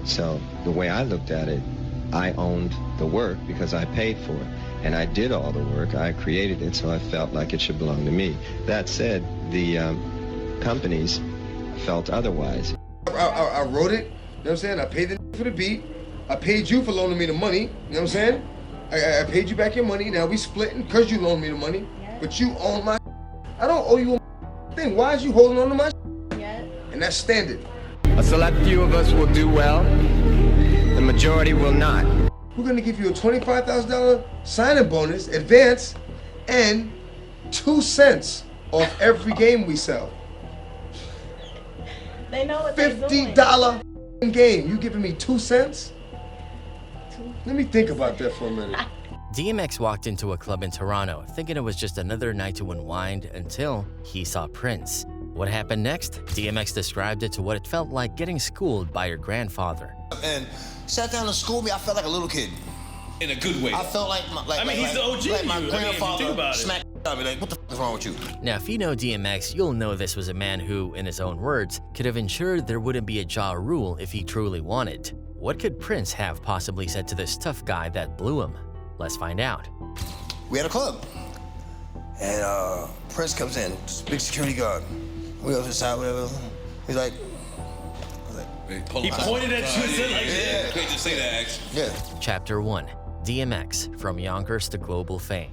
So the way I looked at it, I owned the work because I paid for it. And I did all the work. I created it, so I felt like it should belong to me. That said, the companies felt otherwise. I wrote it, you know what I'm saying? I paid the for the beat. I paid you for loaning me the money, you know what I'm saying? I paid you back your money. Now we splitting because you loaned me the money. But you own my I don't owe you a thing. Why is you holding on to my And that's standard. A select few of us will do well. The majority will not. We're gonna give you a $25,000 signing bonus, advance, and 2 cents off every game we sell. They know what they're doing. $50 game. You giving me 2 cents? Let me think about that for a minute. DMX walked into a club in Toronto thinking it was just another night to unwind until he saw Prince. What happened next? DMX described it to what it felt like getting schooled by your grandfather. And sat down and schooled me, I felt like a little kid. In a good way. I felt like he's the OG. Like my grandfather smacked me like, what the f is wrong with you? Now, if you know DMX, you'll know this was a man who, in his own words, could have ensured there wouldn't be a Ja Rule if he truly wanted. What could Prince have possibly said to this tough guy that blew him? Let's find out. We had a club, and Prince comes in, big security guard. We go to the side, whatever. He's like, he pointed at you and said like, yeah. You can't just say that, actually. Yeah. Chapter 1. DMX, from Yonkers to global fame.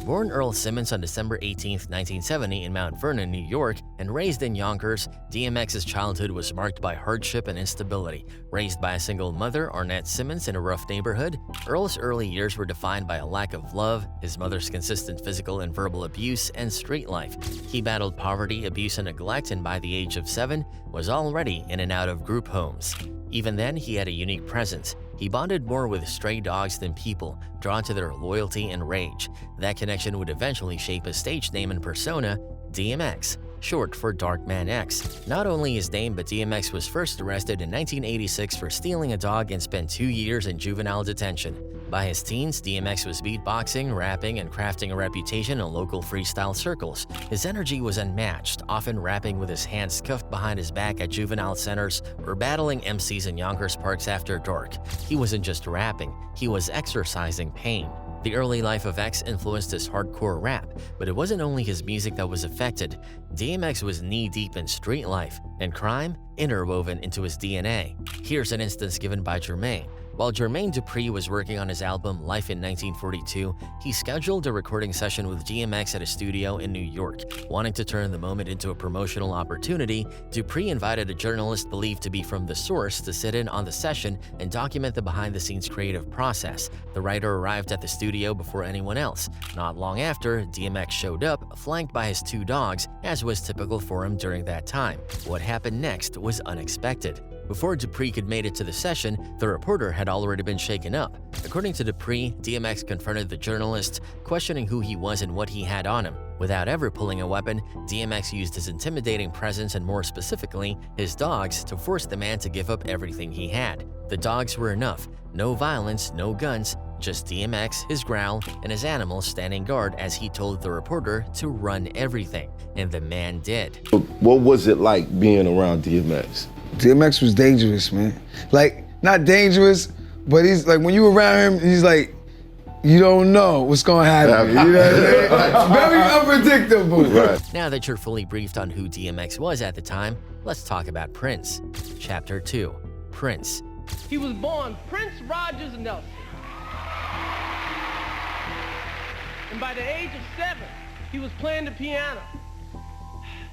Born Earl Simmons on December 18, 1970 in Mount Vernon, New York, and raised in Yonkers, DMX's childhood was marked by hardship and instability. Raised by a single mother, Arnett Simmons, in a rough neighborhood, Earl's early years were defined by a lack of love, his mother's consistent physical and verbal abuse, and street life. He battled poverty, abuse, and neglect, and by the age of 7, was already in and out of group homes. Even then, he had a unique presence. He bonded more with stray dogs than people, drawn to their loyalty and rage. That connection would eventually shape his stage name and persona, DMX, short for Dark Man X. Not only his name, but DMX was first arrested in 1986 for stealing a dog and spent 2 years in juvenile detention. By his teens, DMX was beatboxing, rapping, and crafting a reputation in local freestyle circles. His energy was unmatched, often rapping with his hands cuffed behind his back at juvenile centers or battling MCs in Yonkers parks after dark. He wasn't just rapping, he was exorcising pain. The early life of X influenced his hardcore rap, but it wasn't only his music that was affected. DMX was knee-deep in street life, and crime interwoven into his DNA. Here's an instance given by Jermaine. While Jermaine Dupri was working on his album Life in 1942, he scheduled a recording session with DMX at a studio in New York. Wanting to turn the moment into a promotional opportunity, Dupri invited a journalist believed to be from The Source to sit in on the session and document the behind-the-scenes creative process. The writer arrived at the studio before anyone else. Not long after, DMX showed up, flanked by his 2 dogs, as was typical for him during that time. What happened next was unexpected. Before Dupri could make it to the session, the reporter had already been shaken up. According to Dupri, DMX confronted the journalist, questioning who he was and what he had on him. Without ever pulling a weapon, DMX used his intimidating presence and more specifically, his dogs, to force the man to give up everything he had. The dogs were enough. No violence, no guns, just DMX, his growl, and his animals standing guard as he told the reporter to run everything. And the man did. What was it like being around DMX? DMX was dangerous, man. Like, not dangerous, but he's like, when you around him, he's like, you don't know what's gonna happen. You know what I mean? Very unpredictable. Right. Now that you're fully briefed on who DMX was at the time, let's talk about Prince. Chapter 2. Prince. He was born Prince Rogers Nelson. And by the age of 7, he was playing the piano.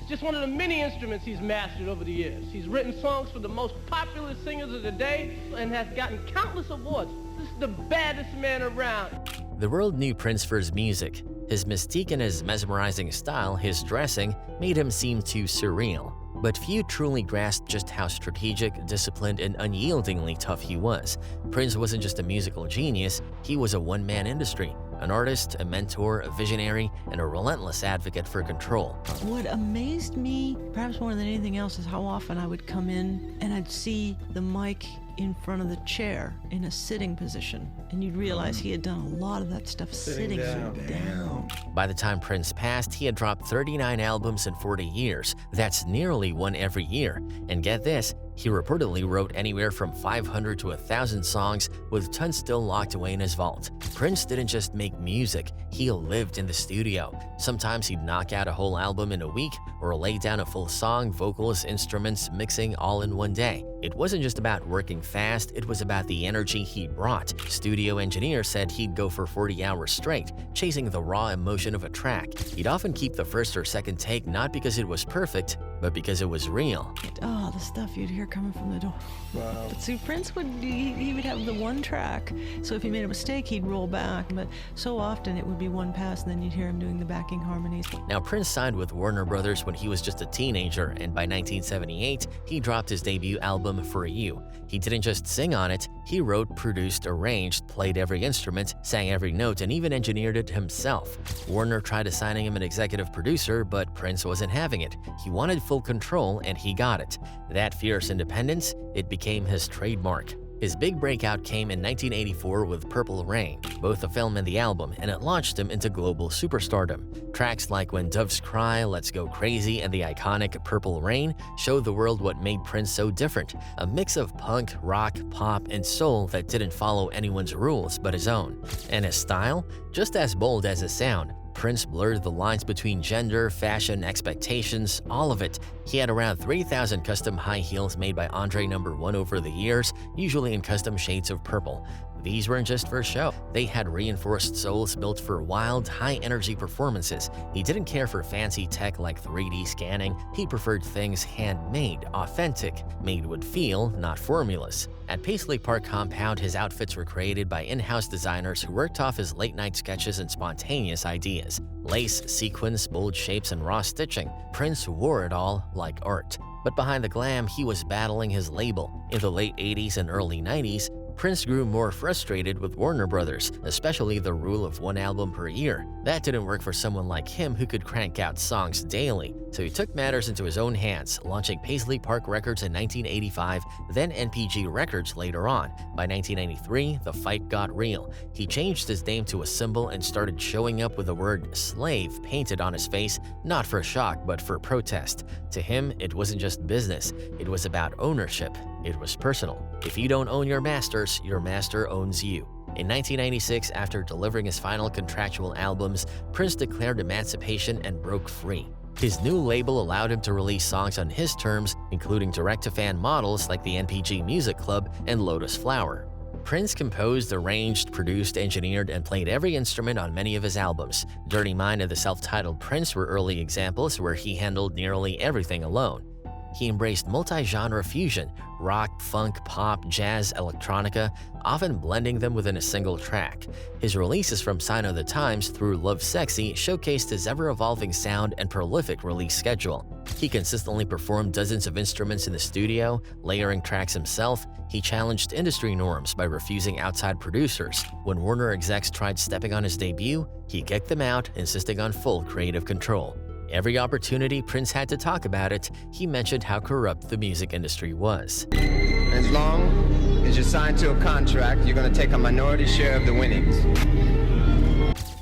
It's just one of the many instruments he's mastered over the years. He's written songs for the most popular singers of the day and has gotten countless awards. This is the baddest man around. The world knew Prince for his music. His mystique and his mesmerizing style, his dressing, made him seem too surreal. But few truly grasped just how strategic, disciplined, and unyieldingly tough he was. Prince wasn't just a musical genius, he was a one-man industry. An artist, a mentor, a visionary, and a relentless advocate for control. What amazed me, perhaps more than anything else, is how often I would come in and I'd see the mic in front of the chair in a sitting position. And you'd realize he had done a lot of that stuff sitting down. By the time Prince passed, he had dropped 39 albums in 40 years. That's nearly one every year. And get this, He reportedly wrote anywhere from 500 to 1,000 songs, with tons still locked away in his vault. Prince didn't just make music, he lived in the studio. Sometimes he'd knock out a whole album in a week, or lay down a full song, vocals, instruments, mixing all in one day. It wasn't just about working fast, it was about the energy he brought. Studio engineers said he'd go for 40 hours straight, chasing the raw emotion of a track. He'd often keep the first or second take not because it was perfect, but because it was real. Oh, the stuff you'd hear coming from the door. Wow. But see, Prince he would have the one track, so if he made a mistake, he'd roll back. But so often it would be one pass, and then you'd hear him doing the backing harmonies. Now, Prince signed with Warner Brothers when he was just a teenager, and by 1978, he dropped his debut album, For You. He didn't just sing on it, he wrote, produced, arranged, played every instrument, sang every note, and even engineered it himself. Warner tried assigning him an executive producer, but Prince wasn't having it. He wanted full control, and he got it. That fierce independence, it became his trademark. His big breakout came in 1984 with Purple Rain, both the film and the album, and it launched him into global superstardom. Tracks like When Doves Cry, Let's Go Crazy, and the iconic Purple Rain showed the world what made Prince so different, a mix of punk, rock, pop, and soul that didn't follow anyone's rules but his own. And his style? Just as bold as his sound. Prince blurred the lines between gender, fashion, expectations, all of it. He had around 3,000 custom high heels made by Andre No. 1 over the years, usually in custom shades of purple. These weren't just for show. They had reinforced soles built for wild, high-energy performances. He didn't care for fancy tech like 3D scanning. He preferred things handmade, authentic, made with feel, not formulas. At Paisley Park Compound, his outfits were created by in-house designers who worked off his late-night sketches and spontaneous ideas. Lace, sequins, bold shapes, and raw stitching. Prince wore it all like art. But behind the glam, he was battling his label. In the late 80s and early 90s, Prince grew more frustrated with Warner Brothers, especially the rule of one album per year. That didn't work for someone like him who could crank out songs daily. So he took matters into his own hands, launching Paisley Park Records in 1985, then NPG Records later on. By 1993, the fight got real. He changed his name to a symbol and started showing up with the word slave painted on his face, not for shock but for protest. To him, it wasn't just business, it was about ownership. It was personal. If you don't own your masters, your master owns you. In 1996, after delivering his final contractual albums, Prince declared emancipation and broke free. His new label allowed him to release songs on his terms, including direct-to-fan models like the NPG Music Club and Lotus Flower. Prince composed, arranged, produced, engineered, and played every instrument on many of his albums. Dirty Mind and the self-titled Prince were early examples where he handled nearly everything alone. He embraced multi-genre fusion, rock, funk, pop, jazz, electronica, often blending them within a single track. His releases from Sign of the Times through Love Sexy showcased his ever-evolving sound and prolific release schedule. He consistently performed dozens of instruments in the studio, layering tracks himself. He challenged industry norms by refusing outside producers. When Warner execs tried stepping on his debut, he kicked them out, insisting on full creative control. Every opportunity Prince had to talk about it, he mentioned how corrupt the music industry was. As long as you're signed to a contract, you're going to take a minority share of the winnings.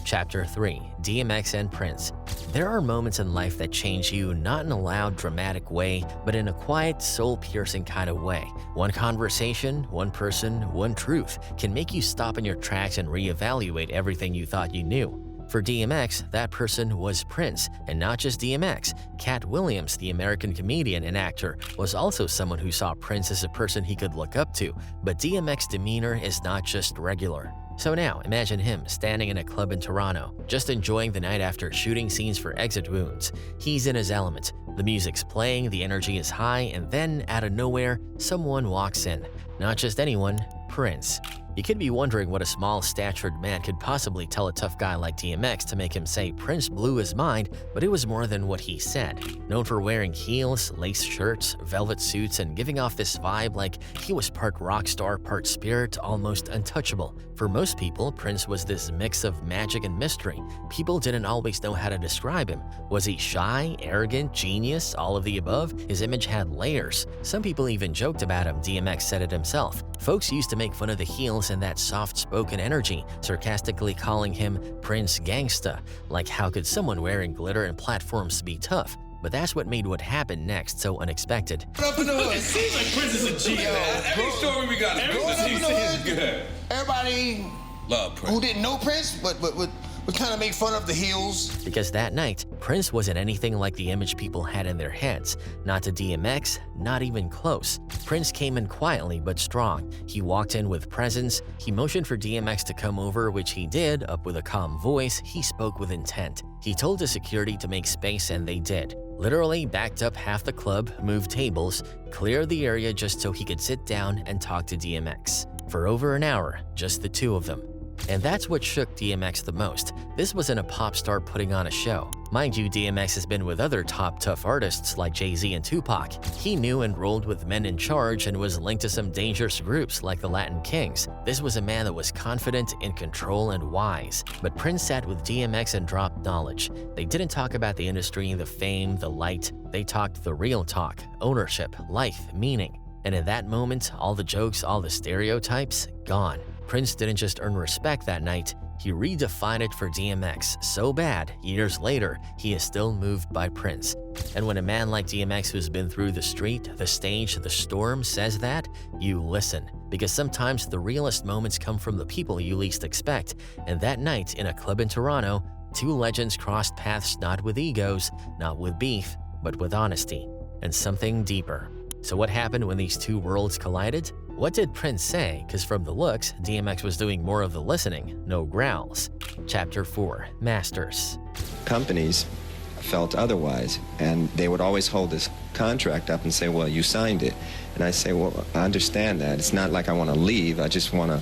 Chapter 3. DMX and Prince. There are moments in life that change you not in a loud, dramatic way, but in a quiet, soul-piercing kind of way. One conversation, one person, one truth can make you stop in your tracks and reevaluate everything you thought you knew. For DMX, that person was Prince, and not just DMX. Cat Williams, the American comedian and actor, was also someone who saw Prince as a person he could look up to, but DMX's demeanor is not just regular. So now, imagine him standing in a club in Toronto, just enjoying the night after shooting scenes for Exit Wounds. He's in his element. The music's playing, the energy is high, and then, out of nowhere, someone walks in. Not just anyone, Prince. You could be wondering what a small-statured man could possibly tell a tough guy like DMX to make him say Prince blew his mind, but it was more than what he said. Known for wearing heels, lace shirts, velvet suits, and giving off this vibe like he was part rock star, part spirit, almost untouchable. For most people, Prince was this mix of magic and mystery. People didn't always know how to describe him. Was he shy, arrogant, genius, all of the above? His image had layers. Some people even joked about him. DMX said it himself. Folks used to make fun of the heels and that soft-spoken energy, sarcastically calling him Prince Gangsta. Like, how could someone wearing glitter and platforms be tough? But that's what made what happened next so unexpected. Up in the hood. It seems like Prince is a G, man. Every story we got is good. Everybody love Prince. Who didn't know Prince, but would kind of make fun of the heels. Because that night, Prince wasn't anything like the image people had in their heads. Not to DMX, not even close. Prince came in quietly but strong. He walked in with presence. He motioned for DMX to come over, which he did. Up with a calm voice, he spoke with intent. He told the security to make space, and they did. Literally backed up half the club, moved tables, cleared the area just so he could sit down and talk to DMX. For over an hour, just the two of them. And that's what shook DMX the most. This wasn't a pop star putting on a show. Mind you, DMX has been with other top tough artists like Jay-Z and Tupac. He knew and rolled with men in charge and was linked to some dangerous groups like the Latin Kings. This was a man that was confident, in control, and wise. But Prince sat with DMX and dropped knowledge. They didn't talk about the industry, the fame, the light. They talked the real talk, ownership, life, meaning. And in that moment, all the jokes, all the stereotypes, gone. Prince didn't just earn respect that night, he redefined it for DMX so bad, years later, he is still moved by Prince. And when a man like DMX who's been through the street, the stage, the storm says that, you listen. Because sometimes the realest moments come from the people you least expect. And that night, in a club in Toronto, two legends crossed paths not with egos, not with beef, but with honesty, and something deeper. So what happened when these two worlds collided? What did Prince say? Because from the looks, DMX was doing more of the listening, no growls. Chapter 4, Masters. Companies felt otherwise, and they would always hold this contract up and say, well, you signed it. And I say, well, I understand that. It's not like I want to leave. I just want to,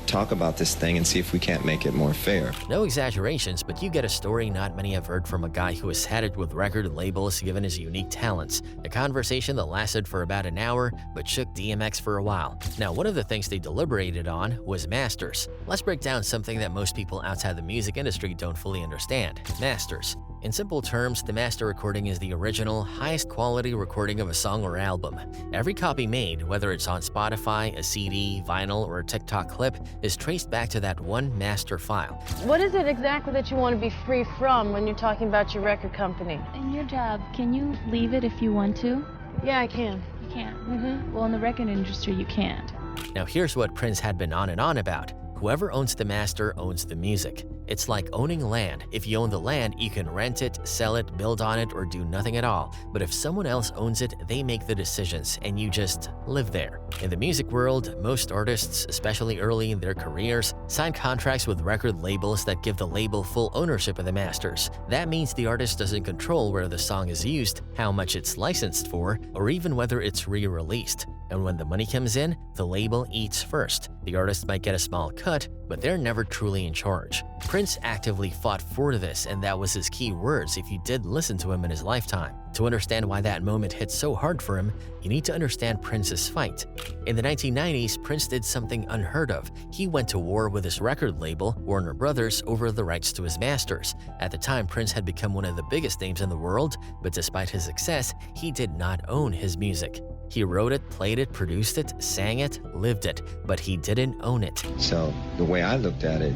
talk about this thing and see if we can't make it more fair. No exaggerations, but you get a story not many have heard from a guy who has had it with record labels given his unique talents. A conversation that lasted for about an hour, but shook DMX for a while. Now, one of the things they deliberated on was masters. Let's break down something that most people outside the music industry don't fully understand. Masters. In simple terms, the master recording is the original, highest quality recording of a song or album. Every copy made, whether it's on Spotify, a CD, vinyl, or a TikTok clip, is traced back to that one master file. What is it exactly that you want to be free from when you're talking about your record company? In your job, can you leave it if you want to? Yeah, I can. You can? Well, in the record industry, you can't. Now here's what Prince had been on and on about. Whoever owns the master owns the music. It's like owning land. If you own the land, you can rent it, sell it, build on it, or do nothing at all. But if someone else owns it, they make the decisions, and you just live there. In the music world, most artists, especially early in their careers, sign contracts with record labels that give the label full ownership of the masters. That means the artist doesn't control where the song is used, how much it's licensed for, or even whether it's re-released. And when the money comes in, the label eats first. The artist might get a small cut, but they're never truly in charge. Prince actively fought for this, and that was his key words if you did listen to him in his lifetime. To understand why that moment hit so hard for him, you need to understand Prince's fight. In the 1990s, Prince did something unheard of. He went to war with his record label, Warner Brothers, over the rights to his masters. At the time, Prince had become one of the biggest names in the world, but despite his success, he did not own his music. He wrote it, played it, produced it, sang it, lived it, but he didn't own it. So the way I looked at it,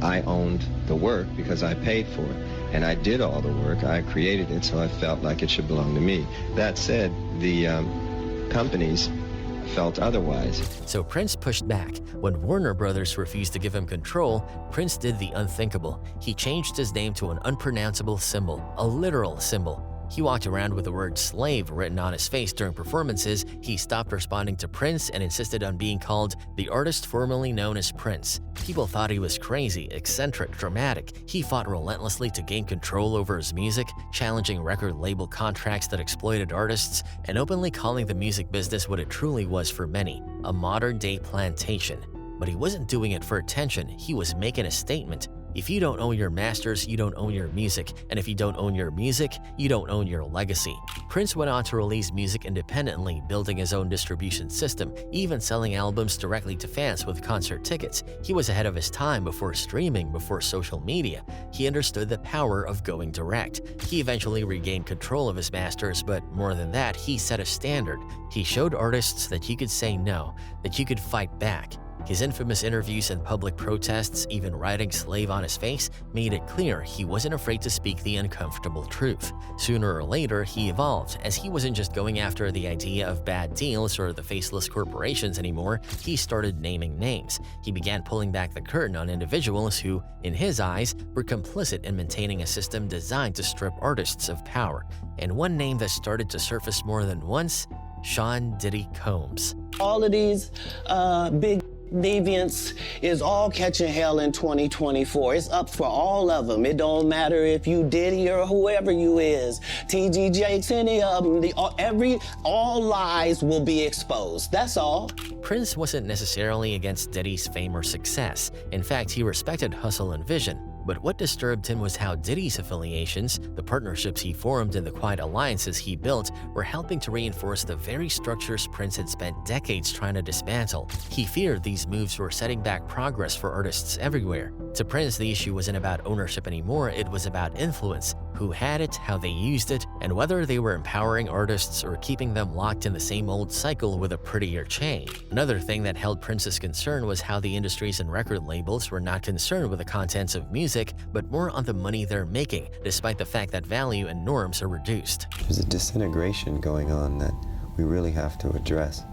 I owned the work because I paid for it. And I did all the work. I created it, so I felt like it should belong to me. That said, the companies felt otherwise. So Prince pushed back. When Warner Brothers refused to give him control, Prince did the unthinkable. He changed his name to an unpronounceable symbol, a literal symbol. He walked around with the word slave written on his face during performances. He stopped responding to Prince and insisted on being called the artist formerly known as Prince. People thought he was crazy, eccentric, dramatic. He fought relentlessly to gain control over his music, challenging record label contracts that exploited artists, and openly calling the music business what it truly was for many, a modern-day plantation. But he wasn't doing it for attention. He was making a statement. If you don't own your masters, you don't own your music. And if you don't own your music, you don't own your legacy. Prince went on to release music independently, building his own distribution system, even selling albums directly to fans with concert tickets. He was ahead of his time before streaming, before social media. He understood the power of going direct. He eventually regained control of his masters, but more than that, he set a standard. He showed artists that you could say no, that you could fight back. His infamous interviews and public protests, even writing "slave" on his face, made it clear he wasn't afraid to speak the uncomfortable truth. Sooner or later, he evolved, as he wasn't just going after the idea of bad deals or the faceless corporations anymore. He started naming names. He began pulling back the curtain on individuals who, in his eyes, were complicit in maintaining a system designed to strip artists of power. And one name that started to surface more than once: Sean Diddy Combs. All of these big deviants is all catching hell in 2024. It's up for all of them. It don't matter if you Diddy or whoever you is, TG Jakes, any of them. All lies will be exposed. That's all. Prince wasn't necessarily against Diddy's fame or success. In fact, he respected hustle and vision. But what disturbed him was how Diddy's affiliations, the partnerships he formed and the quiet alliances he built, were helping to reinforce the very structures Prince had spent decades trying to dismantle. He feared these moves were setting back progress for artists everywhere. To Prince, the issue wasn't about ownership anymore, it was about influence. Who had it, how they used it, and whether they were empowering artists or keeping them locked in the same old cycle with a prettier chain. Another thing that held Prince's concern was how the industries and record labels were not concerned with the contents of music, but more on the money they're making, despite the fact that value and norms are reduced. There's a disintegration going on that we really have to address.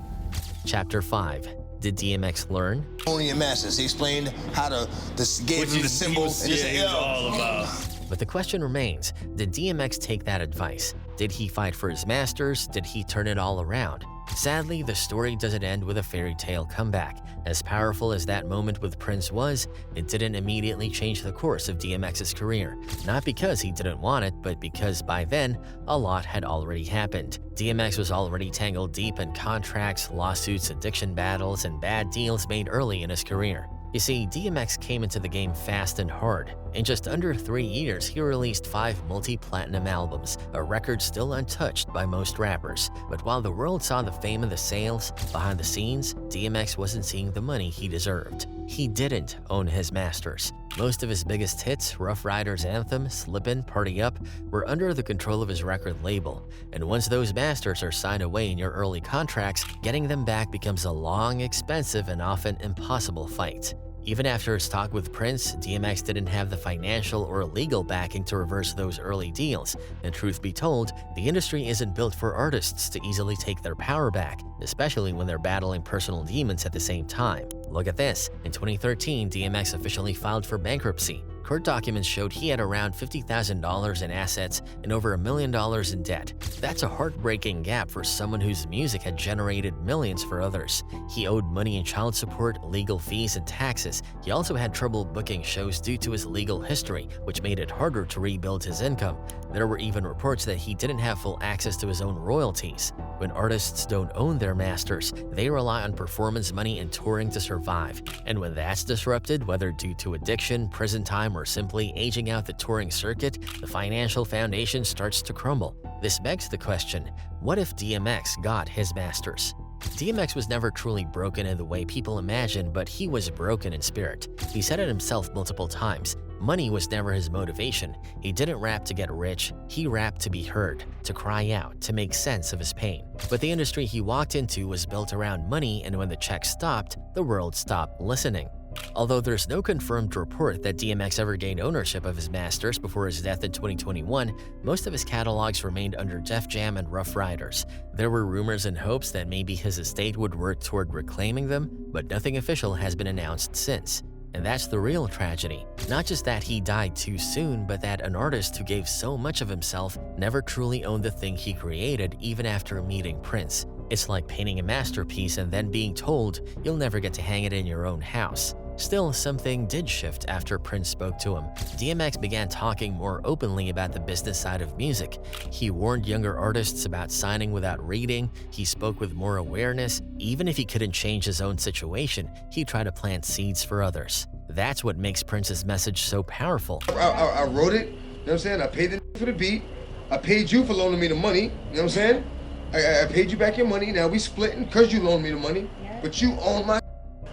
Chapter 5. Did DMX learn? Owning your masters. He explained how gave him the symbol. And he said, all about. But the question remains, did DMX take that advice? Did he fight for his masters? Did he turn it all around? Sadly, the story doesn't end with a fairy tale comeback. As powerful as that moment with Prince was, it didn't immediately change the course of DMX's career. Not because he didn't want it, but because by then, a lot had already happened. DMX was already tangled deep in contracts, lawsuits, addiction battles, and bad deals made early in his career. You see, DMX came into the game fast and hard. In just under 3 years, he released 5 multi-platinum albums, a record still untouched by most rappers. But while the world saw the fame and the sales, behind the scenes, DMX wasn't seeing the money he deserved. He didn't own his masters. Most of his biggest hits, Rough Riders Anthem, Slippin', Party Up, were under the control of his record label. And once those masters are signed away in your early contracts, getting them back becomes a long, expensive, and often impossible fight. Even after his talk with Prince, DMX didn't have the financial or legal backing to reverse those early deals. And truth be told, the industry isn't built for artists to easily take their power back, especially when they're battling personal demons at the same time. Look at this. In 2013, DMX officially filed for bankruptcy. Court documents showed he had around $50,000 in assets and over $1 million in debt. That's a heartbreaking gap for someone whose music had generated millions for others. He owed money in child support, legal fees, and taxes. He also had trouble booking shows due to his legal history, which made it harder to rebuild his income. There were even reports that he didn't have full access to his own royalties. When artists don't own their masters, they rely on performance money and touring to survive. And when that's disrupted, whether due to addiction, prison time, or simply aging out the touring circuit, the financial foundation starts to crumble. This begs the question, what if DMX got his masters? DMX was never truly broken in the way people imagine, but he was broken in spirit. He said it himself multiple times. Money was never his motivation. He didn't rap to get rich, he rapped to be heard, to cry out, to make sense of his pain. But the industry he walked into was built around money, and when the check stopped, the world stopped listening. Although there's no confirmed report that DMX ever gained ownership of his masters before his death in 2021, most of his catalogs remained under Def Jam and Rough Riders. There were rumors and hopes that maybe his estate would work toward reclaiming them, but nothing official has been announced since. And that's the real tragedy. Not just that he died too soon, but that an artist who gave so much of himself never truly owned the thing he created even after meeting Prince. It's like painting a masterpiece and then being told you'll never get to hang it in your own house. Still, something did shift after Prince spoke to him. DMX began talking more openly about the business side of music. He warned younger artists about signing without reading. He spoke with more awareness. Even if he couldn't change his own situation, he tried to plant seeds for others. That's what makes Prince's message so powerful. I wrote it, you know what I'm saying? I paid the for the beat. I paid you for loaning me the money, you know what I'm saying? I paid you back your money. Now we splitting because you loaned me the money. But you own my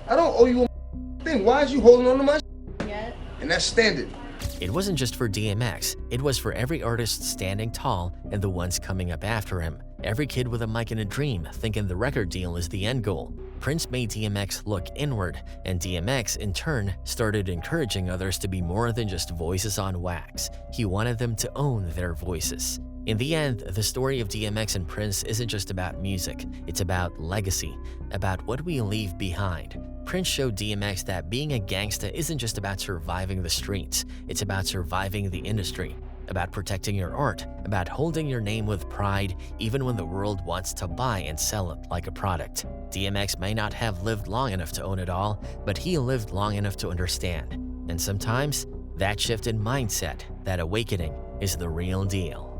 I don't owe you a thing. Why is you holding on to my And that's standard. It wasn't just for DMX, it was for every artist standing tall and the ones coming up after him. Every kid with a mic and a dream thinking the record deal is the end goal. Prince made DMX look inward, and DMX, in turn, started encouraging others to be more than just voices on wax. He wanted them to own their voices. In the end, the story of DMX and Prince isn't just about music, it's about legacy, about what we leave behind. Prince showed DMX that being a gangsta isn't just about surviving the streets, it's about surviving the industry, about protecting your art, about holding your name with pride even when the world wants to buy and sell it like a product. DMX may not have lived long enough to own it all, but he lived long enough to understand. And sometimes, that shift in mindset, that awakening, is the real deal.